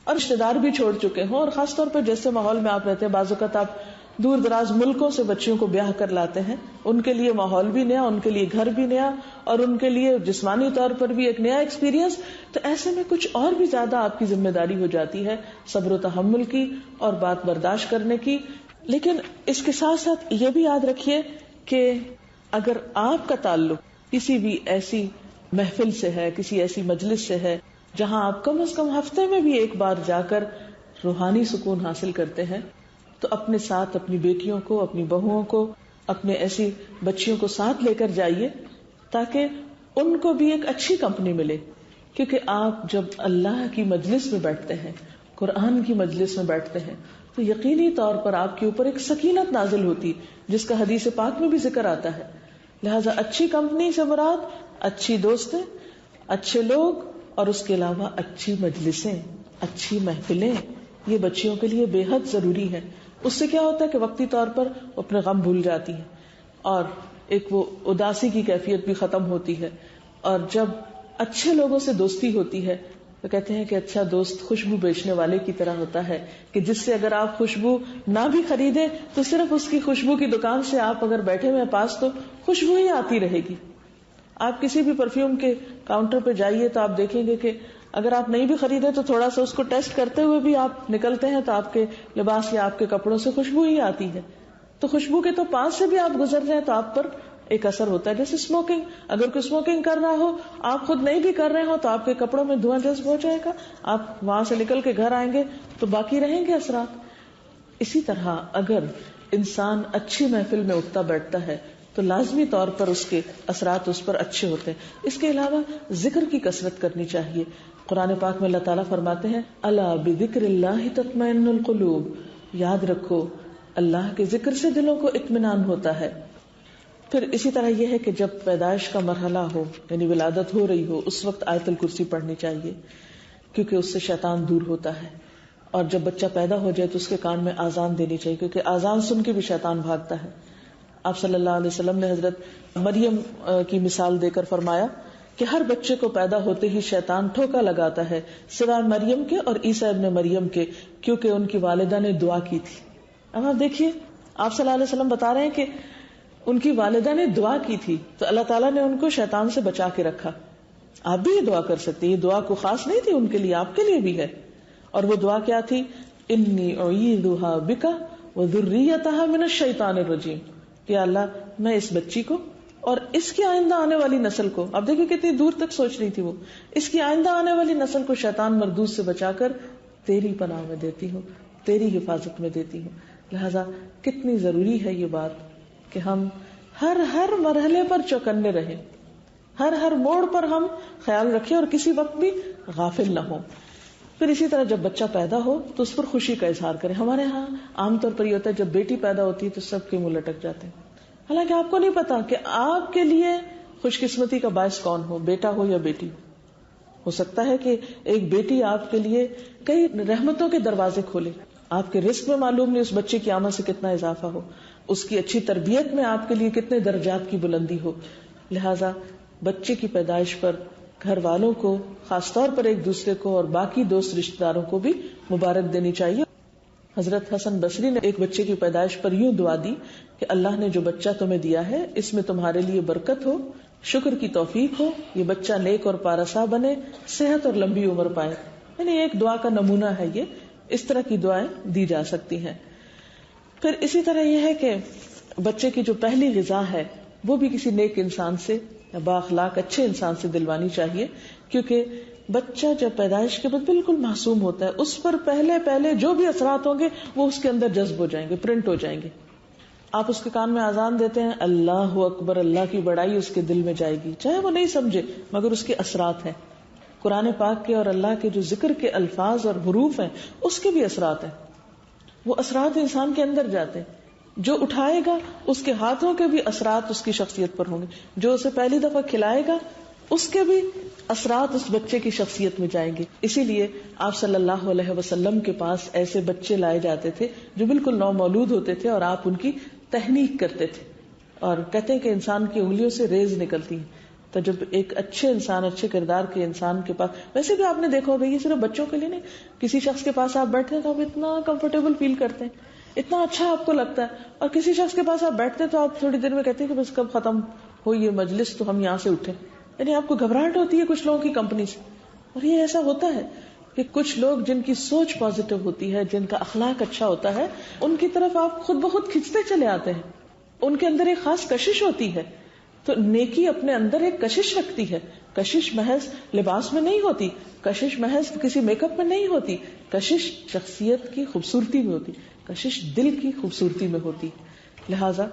اور رشتے دار بھی چھوڑ چکے ہوں، اور خاص طور پر جیسے ماحول میں آپ رہتے ہیں، بعض اوقات آپ دور دراز ملکوں سے بچیوں کو بیاہ کر لاتے ہیں، ان کے لیے ماحول بھی نیا، ان کے لیے گھر بھی نیا، اور ان کے لیے جسمانی طور پر بھی ایک نیا ایکسپیرینس. تو ایسے میں کچھ اور بھی زیادہ آپ کی ذمہ داری ہو جاتی ہے صبر و تحمل کی اور بات برداشت کرنے کی. لیکن اس کے ساتھ ساتھ یہ بھی یاد رکھیے کہ اگر آپ کا تعلق کسی بھی ایسی محفل سے ہے، کسی ایسی مجلس سے ہے جہاں آپ کم از کم ہفتے میں بھی ایک بار جا کر روحانی سکون حاصل کرتے ہیں، تو اپنے ساتھ اپنی بیٹیوں کو، اپنی بہوؤں کو، اپنے ایسی بچیوں کو ساتھ لے کر جائیے تاکہ ان کو بھی ایک اچھی کمپنی ملے. کیونکہ آپ جب اللہ کی مجلس میں بیٹھتے ہیں، قرآن کی مجلس میں بیٹھتے ہیں، تو یقینی طور پر آپ کے اوپر ایک سکینت نازل ہوتی جس کا حدیث پاک میں بھی ذکر آتا ہے. لہذا اچھی کمپنی سے مراد اچھی دوستیں، اچھے لوگ، اور اس کے علاوہ اچھی مجلسیں، اچھی محفلیں، یہ بچیوں کے لیے بے حد ضروری ہے. اس سے کیا ہوتا ہے کہ وقتی طور پر وہ اپنے غم بھول جاتی ہیں اور ایک وہ اداسی کی کیفیت بھی ختم ہوتی ہے. اور جب اچھے لوگوں سے دوستی ہوتی ہے تو کہتے ہیں کہ اچھا دوست خوشبو بیچنے والے کی طرح ہوتا ہے، کہ جس سے اگر آپ خوشبو نہ بھی خریدیں تو صرف اس کی خوشبو کی دکان سے آپ اگر بیٹھے ہوئے پاس تو خوشبو ہی آتی رہے گی. آپ کسی بھی پرفیوم کے کاؤنٹر پہ جائیے تو آپ دیکھیں گے کہ اگر آپ نہیں بھی خریدے تو تھوڑا سا اس کو ٹیسٹ کرتے ہوئے بھی آپ نکلتے ہیں تو آپ کے لباس یا آپ کے کپڑوں سے خوشبو ہی آتی ہے. تو خوشبو کے تو پاس سے بھی آپ گزر جائیں تو آپ پر ایک اثر ہوتا ہے. جیسے اسموکنگ، اگر کوئی اسموکنگ کر رہا ہو، آپ خود نہیں بھی کر رہے ہو، تو آپ کے کپڑوں میں دھواں جذب ہو جائے گا، آپ وہاں سے نکل کے گھر آئیں گے تو باقی رہیں گے اثرات. اسی طرح اگر انسان اچھی محفل میں اٹھتا بیٹھتا ہے تو لازمی طور پر اس کے اثرات اس پر اچھے ہوتے ہیں. اس کے علاوہ ذکر کی کثرت کرنی چاہیے. قرآن پاک میں اللہ تعالیٰ فرماتے ہیں الا بذکر اللہ تطمئن القلوب، یاد رکھو اللہ کے ذکر سے دلوں کو اطمینان ہوتا ہے. پھر اسی طرح یہ ہے کہ جب پیدائش کا مرحلہ ہو، یعنی ولادت ہو رہی ہو، اس وقت آیت الکرسی پڑھنی چاہیے کیونکہ اس سے شیطان دور ہوتا ہے. اور جب بچہ پیدا ہو جائے تو اس کے کان میں آذان دینی چاہیے کیونکہ آذان سن کے بھی شیطان بھاگتا ہے. آپ صلی اللہ علیہ وسلم نے حضرت مریم کی مثال دے کر فرمایا کہ ہر بچے کو پیدا ہوتے ہی شیطان ٹھوکا لگاتا ہے سوائے مریم کے اور عیسیٰ ابن مریم کے، کیونکہ ان کی والدہ نے دعا کی تھی. اب آپ دیکھیے، آپ صلی اللہ علیہ وسلم بتا رہے ہیں کہ ان کی والدہ نے دعا کی تھی تو اللہ تعالیٰ نے ان کو شیطان سے بچا کے رکھا. آپ بھی یہ دعا کر سکتے، یہ دعا کو خاص نہیں تھی ان کے لیے، آپ کے لیے بھی ہے. اور وہ دعا کیا تھی؟ انی اعیذھا بک وذریتھا من الشیطان الرجیم، کہ اللہ میں اس بچی کو اور اس کی آئندہ آنے والی نسل کو، اب دیکھیں کتنی دور تک سوچ رہی تھی وہ، اس کی آئندہ آنے والی نسل کو شیطان مردود سے بچا کر تیری پناہ میں دیتی ہوں، تیری حفاظت میں دیتی ہوں. لہذا کتنی ضروری ہے یہ بات کہ ہم ہر مرحلے پر چوکنے رہیں، ہر موڑ پر ہم خیال رکھیں اور کسی وقت بھی غافل نہ ہوں. پھر اسی طرح جب بچہ پیدا ہو تو اس پر خوشی کا اظہار کریں. ہمارے ہاں عام طور پر یہ ہوتا ہے جب بیٹی پیدا ہوتی ہے تو سب کے منہ لٹک جاتے ہیں، حالانکہ آپ کو نہیں پتا کہ آپ کے لیے خوش قسمتی کا باعث کون ہو، بیٹا ہو یا بیٹی. ہو سکتا ہے کہ ایک بیٹی آپ کے لیے کئی رحمتوں کے دروازے کھولے، آپ کے رزق میں معلوم نہیں اس بچے کی آمد سے کتنا اضافہ ہو، اس کی اچھی تربیت میں آپ کے لیے کتنے درجات کی بلندی ہو. لہذا بچے کی پیدائش پر گھر والوں کو، خاص طور پر ایک دوسرے کو اور باقی دوست رشتہ داروں کو بھی مبارک دینی چاہیے. حضرت حسن بصری نے ایک بچے کی پیدائش پر یوں دعا دی کہ اللہ نے جو بچہ تمہیں دیا ہے اس میں تمہارے لیے برکت ہو، شکر کی توفیق ہو، یہ بچہ نیک اور پارسا بنے، صحت اور لمبی عمر پائے. یعنی ایک دعا کا نمونہ ہے یہ، اس طرح کی دعائیں دی جا سکتی ہیں. پھر اسی طرح یہ ہے کہ بچے کی جو پہلی غذا ہے وہ بھی کسی نیک انسان سے، با اخلاق اچھے انسان سے دلوانی چاہیے، کیونکہ بچہ جب پیدائش کے بعد بالکل معصوم ہوتا ہے، اس پر پہلے جو بھی اثرات ہوں گے وہ اس کے اندر جذب ہو جائیں گے، پرنٹ ہو جائیں گے. آپ اس کے کان میں اذان دیتے ہیں، اللہ اکبر، اللہ کی بڑائی اس کے دل میں جائے گی، چاہے وہ نہیں سمجھے مگر اس کے اثرات ہیں. قرآن پاک کے اور اللہ کے جو ذکر کے الفاظ اور حروف ہیں اس کے بھی اثرات ہیں، وہ اثرات انسان کے اندر جاتے ہیں. جو اٹھائے گا اس کے ہاتھوں کے بھی اثرات اس کی شخصیت پر ہوں گے، جو اسے پہلی دفعہ کھلائے گا اس کے بھی اثرات اس بچے کی شخصیت میں جائیں گے. اسی لیے آپ صلی اللہ علیہ وسلم کے پاس ایسے بچے لائے جاتے تھے جو بالکل نومولود ہوتے تھے اور آپ ان کی تحنیک کرتے تھے، اور کہتے ہیں کہ انسان کی انگلیوں سے ریز نکلتی ہے. تو جب ایک اچھے انسان، اچھے کردار کے انسان کے پاس، ویسے بھی آپ نے دیکھا ہوگا یہ صرف بچوں کے لیے نہیں، کسی شخص کے پاس آپ بیٹھتے ہیں تو آپ اتنا کمفرٹیبل فیل کرتے ہیں، اتنا اچھا آپ کو لگتا ہے، اور کسی شخص کے پاس آپ بیٹھتے ہیں تو آپ تھوڑی دیر میں کہتے ہیں کہ بس کب ختم ہو یہ مجلس تو ہم یہاں سے اٹھیں. یعنی آپ کو گھبراہٹ ہوتی ہے کچھ لوگوں کی کمپنی سے. اور یہ ایسا ہوتا ہے کہ کچھ لوگ جن کی سوچ پازیٹو ہوتی ہے، جن کا اخلاق اچھا ہوتا ہے، ان کی طرف آپ خود بخود کھنچتے چلے آتے ہیں. ان کے اندر ایک خاص کشش ہوتی ہے. تو نیکی اپنے اندر ایک کشش رکھتی ہے. کشش محض لباس میں نہیں ہوتی، کشش محض کسی میک اپ میں نہیں ہوتی، کشش شخصیت کی خوبصورتی میں ہوتی، کشش دل کی خوبصورتی میں ہوتی. لہذا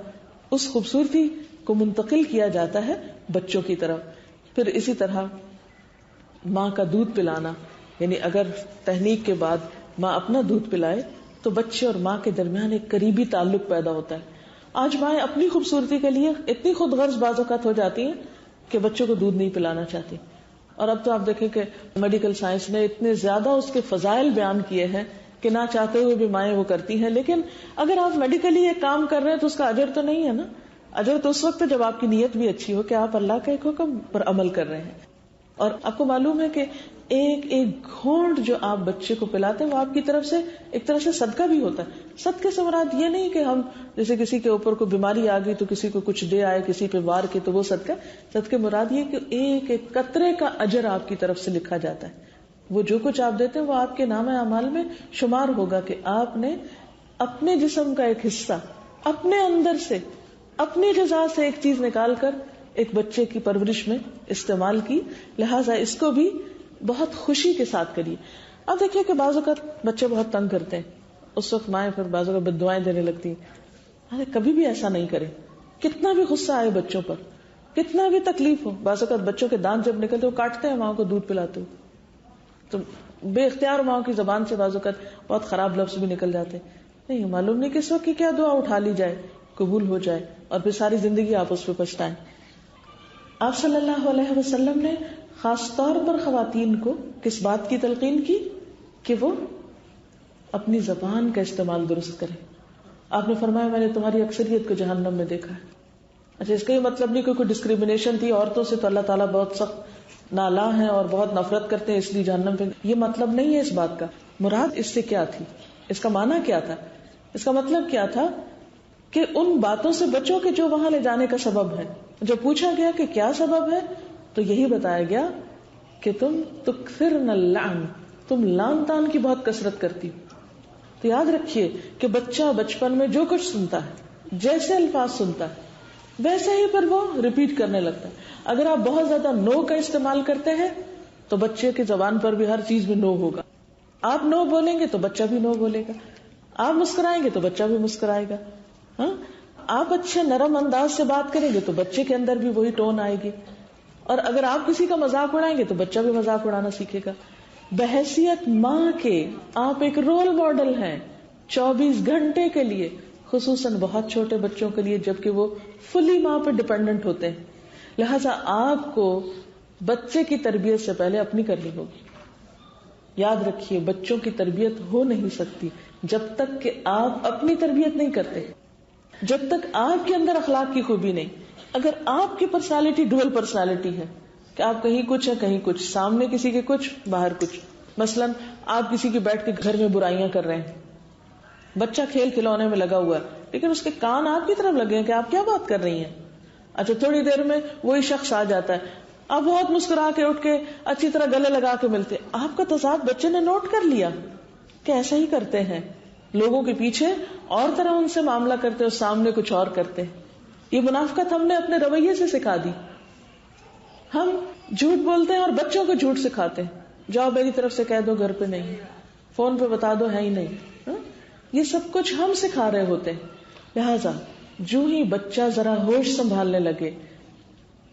اس خوبصورتی کو منتقل کیا جاتا ہے بچوں کی طرف. پھر اسی طرح ماں کا دودھ پلانا، یعنی اگر تحنیک کے بعد ماں اپنا دودھ پلائے تو بچے اور ماں کے درمیان ایک قریبی تعلق پیدا ہوتا ہے. آج مائیں اپنی خوبصورتی کے لیے اتنی خود غرض بعض اوقات ہو جاتی ہیں کہ بچوں کو دودھ نہیں پلانا چاہتی. اور اب تو آپ دیکھیں کہ میڈیکل سائنس نے اتنے زیادہ اس کے فضائل بیان کیے ہیں کہ نہ چاہتے ہوئے بھی مائیں وہ کرتی ہیں. لیکن اگر آپ میڈیکلی ایک کام کر رہے ہیں تو اس کا اجر تو نہیں ہے نا. اجر تو اس وقت ہے جب آپ کی نیت بھی اچھی ہو کہ آپ اللہ کے ایک حکم پر عمل کر رہے ہیں. اور آپ کو معلوم ہے کہ ایک ایک گھونٹ جو آپ بچے کو پلاتے ہیں وہ آپ کی طرف سے ایک طرح سے صدقہ بھی ہوتا ہے. صدقے سے مراد یہ نہیں کہ ہم جیسے کسی کے اوپر کوئی بیماری آ گئی تو کسی کو کچھ دے آئے، کسی پہ وار کے تو وہ صدقہ. صدقے مراد یہ کہ ایک ایک قطرے کا اجر آپ کی طرف سے لکھا جاتا ہے. وہ جو کچھ آپ دیتے ہیں وہ آپ کے نام اعمال میں شمار ہوگا کہ آپ نے اپنے جسم کا ایک حصہ اپنے اندر سے اپنی غذا سے ایک چیز نکال کر ایک بچے کی پرورش میں استعمال کی. لہٰذا اس کو بھی بہت خوشی کے ساتھ کریے. اب دیکھیے کہ بعض اوقات بچے بہت تنگ کرتے ہیں، اس وقت مائیں پھر بعض اوقات بد دعائیں دینے لگتی ہیں. ارے کبھی بھی ایسا نہیں کرے. کتنا بھی غصہ آئے بچوں پر، کتنا بھی تکلیف ہو، بعض اوقات بچوں کے دانت جب نکلتے وہ کاٹتے ہیں ماں کو دودھ پلاتے ہوئے، تو بے اختیار ماں کی زبان سے بعض اوقات بہت خراب لفظ بھی نکل جاتے. نہیں معلوم نہیں کس وقت کی کیا دعا اٹھا لی جائے، قبول ہو جائے اور پھر ساری زندگی آپ اس پہ پچھتائیں. آپ صلی اللہ علیہ وسلم نے خاص طور پر خواتین کو کس بات کی تلقین کی کہ وہ اپنی زبان کا استعمال درست کریں. آپ نے فرمایا میں نے تمہاری اکثریت کو جہنم میں دیکھا ہے. اچھا اس کا یہ مطلب نہیں کہ کوئی ڈسکریمنیشن تھی عورتوں سے تو اللہ تعالیٰ بہت سخت نالا ہیں اور بہت نفرت کرتے ہیں اس لیے جہنم پہ، یہ مطلب نہیں ہے اس بات کا. مراد اس سے کیا تھی، اس کا معنی کیا تھا، اس کا مطلب کیا تھا کہ ان باتوں سے بچو کہ جو وہاں لے جانے کا سبب ہے. جب پوچھا گیا کہ کیا سبب ہے تو یہی بتایا گیا کہ تم تکثرن اللعن، تم لعن تان کی بہت کثرت کرتی. تو یاد رکھیے کہ بچہ بچپن میں جو کچھ سنتا ہے، جیسے الفاظ سنتا ہے، ویسے ہی پر وہ ریپیٹ کرنے لگتا ہے. اگر آپ بہت زیادہ نو کا استعمال کرتے ہیں تو بچے کی زبان پر بھی ہر چیز میں نو ہوگا. آپ نو بولیں گے تو بچہ بھی نو بولے گا. آپ مسکرائیں گے تو بچہ بھی مسکرائے گا. ہاں آپ اچھے نرم انداز سے بات کریں گے تو بچے کے اندر بھی وہی ٹون آئے گی. اور اگر آپ کسی کا مذاق اڑائیں گے تو بچہ بھی مذاق اڑانا سیکھے گا. بحیثیت ماں کے آپ ایک رول ماڈل ہیں 24 گھنٹے کے لیے، خصوصاً بہت چھوٹے بچوں کے لیے جبکہ وہ فلی ماں پہ ڈیپینڈنٹ ہوتے ہیں. لہذا آپ کو بچے کی تربیت سے پہلے اپنی کرنی ہوگی. یاد رکھیے بچوں کی تربیت ہو نہیں سکتی جب تک کہ آپ اپنی تربیت نہیں کرتے، جب تک آپ کے اندر اخلاق کی خوبی نہیں. اگر آپ کی پرسنالٹی ڈوئل پرسنالٹی ہے کہ آپ کہیں کچھ ہے کہیں کچھ، سامنے کسی کے کچھ باہر کچھ، مثلاً آپ کسی کے بیٹھ کے گھر میں برائیاں کر رہے ہیں، بچہ کھیل کھلونے میں لگا ہوا ہے لیکن اس کے کان آپ کی طرف لگے ہیں کہ آپ کیا بات کر رہی ہیں. اچھا تھوڑی دیر میں وہی شخص آ جاتا ہے، آپ بہت مسکرا کے اٹھ کے اچھی طرح گلے لگا کے ملتے، آپ کا تضاد بچے نے نوٹ کر لیا کہ ایسا ہی کرتے ہیں لوگوں کے پیچھے اور طرح ان سے معاملہ کرتے اور سامنے کچھ اور کرتے ہیں. یہ منافقت ہم نے اپنے رویے سے سکھا دی. ہم جھوٹ بولتے ہیں اور بچوں کو جھوٹ سکھاتے ہیں، جاؤ میری طرف سے کہہ دو گھر پہ نہیں، فون پہ بتا دو ہے ہی نہیں. یہ سب کچھ ہم سکھا رہے ہوتے ہیں. لہذا جو ہی بچہ ذرا ہوش سنبھالنے لگے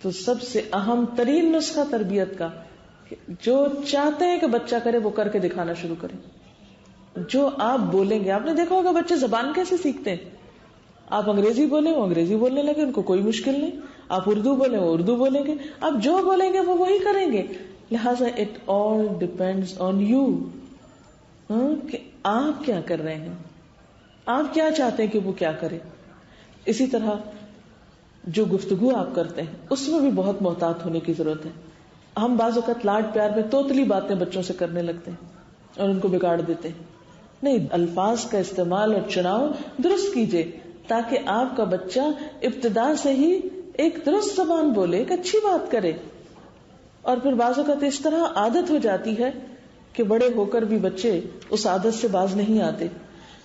تو سب سے اہم ترین نسخہ تربیت کا، جو چاہتے ہیں کہ بچہ کرے وہ کر کے دکھانا شروع کرے. جو آپ بولیں گے، آپ نے دیکھا ہوگا بچے زبان کیسے سیکھتے ہیں. آپ انگریزی بولیں وہ انگریزی بولنے لگے، ان کو کوئی مشکل نہیں. آپ اردو بولیں وہ اردو بولیں گے. آپ جو بولیں گے وہ وہی کریں گے. لہذا it all depends on you کہ آپ کیا کر رہے ہیں، آپ کیا چاہتے ہیں کہ وہ کیا کرے. اسی طرح جو گفتگو آپ کرتے ہیں اس میں بھی بہت محتاط ہونے کی ضرورت ہے. ہم بعض اوقات لاڈ پیار میں توتلی باتیں بچوں سے کرنے لگتے ہیں اور ان کو بگاڑ دیتے ہیں. نہیں، الفاظ کا استعمال اور چناؤ درست کیجیے تاکہ آپ کا بچہ ابتدا سے ہی ایک درست زبان بولے، ایک اچھی بات کرے. اور پھر بعض اوقات اس طرح عادت ہو جاتی ہے کہ بڑے ہو کر بھی بچے اس عادت سے باز نہیں آتے.